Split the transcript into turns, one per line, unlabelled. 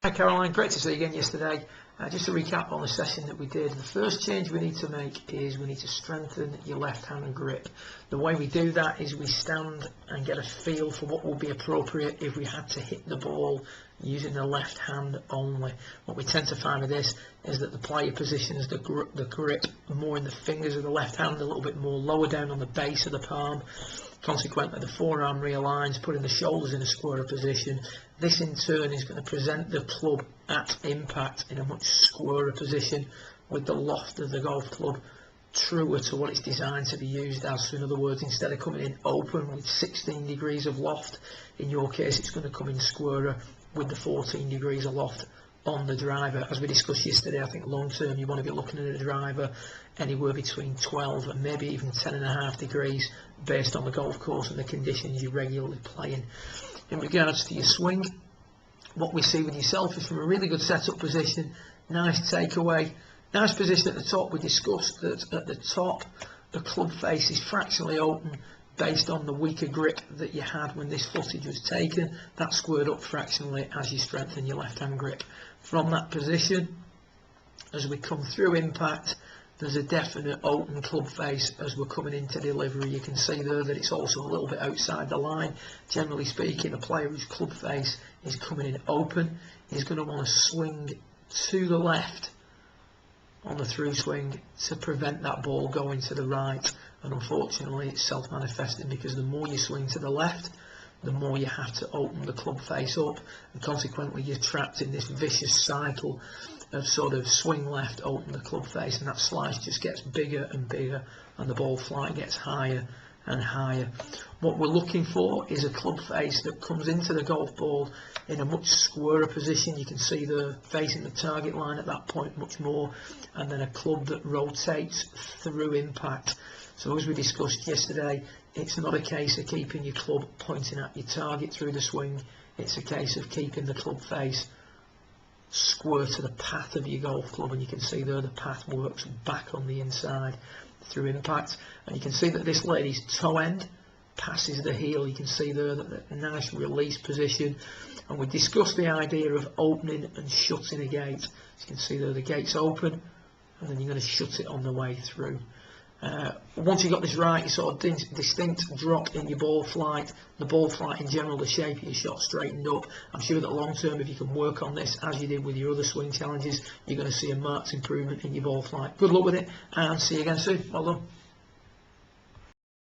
Hi Caroline, great to see you again yesterday. Just to recap on the session that we did, the first change we need to make is we need to strengthen your left hand grip. The way we do that is we stand and get a feel for what would be appropriate if we had to hit the ball using the left hand only. What we tend to find with this is that the player positions the grip more in the fingers of the left hand, a little bit more lower down on the base of the palm. Consequently, the forearm realigns, putting the shoulders in a squarer position. This in turn is going to present the club at impact in a much squarer position, with the loft of the golf club truer to what it's designed to be used as. So in other words, instead of coming in open with 16 degrees of loft, in your case it's going to come in squarer with the 14 degrees of loft on the driver. As we discussed yesterday, I think long term you want to be looking at a driver anywhere between 12 and maybe even 10.5 degrees based on the golf course and the conditions you're regularly playing. In regards to your swing, what we see with yourself is from a really good setup position, nice takeaway, nice position at the top. We discussed that at the top the club face is fractionally open based on the weaker grip that you had when this footage was taken. That squared up fractionally as you strengthen your left hand grip. From that position, as we come through impact, there's a definite open club face as we're coming into delivery. You can see there that it's also a little bit outside the line. Generally speaking, a player whose club face is coming in open is going to want to swing to the left on the through swing to prevent that ball going to the right, and unfortunately it's self-manifesting because the more you swing to the left, the more you have to open the club face up, and consequently you're trapped in this vicious cycle of sort of swing left, open the club face, and that slice just gets bigger and bigger and the ball flight gets higher and higher. What we're looking for is a club face that comes into the golf ball in a much squarer position. You can see the facing the target line at that point much more, and then a club that rotates through impact. So as we discussed yesterday, it's not a case of keeping your club pointing at your target through the swing, it's a case of keeping the club face square to the path of your golf club, and you can see there the path works back on the inside through impact, and you can see that this lady's toe end passes the heel. You can see there that the nice release position, and we discussed the idea of opening and shutting a gate. So you can see there the gate's open and then you're going to shut it on the way through. Once you've got this right, you sort of distinct drop in your ball flight, the ball flight in general, the shape of your shot straightened up. I'm sure that long term, if you can work on this as you did with your other swing challenges, you're going to see a marked improvement in your ball flight. Good luck with it and see you again soon. Well done.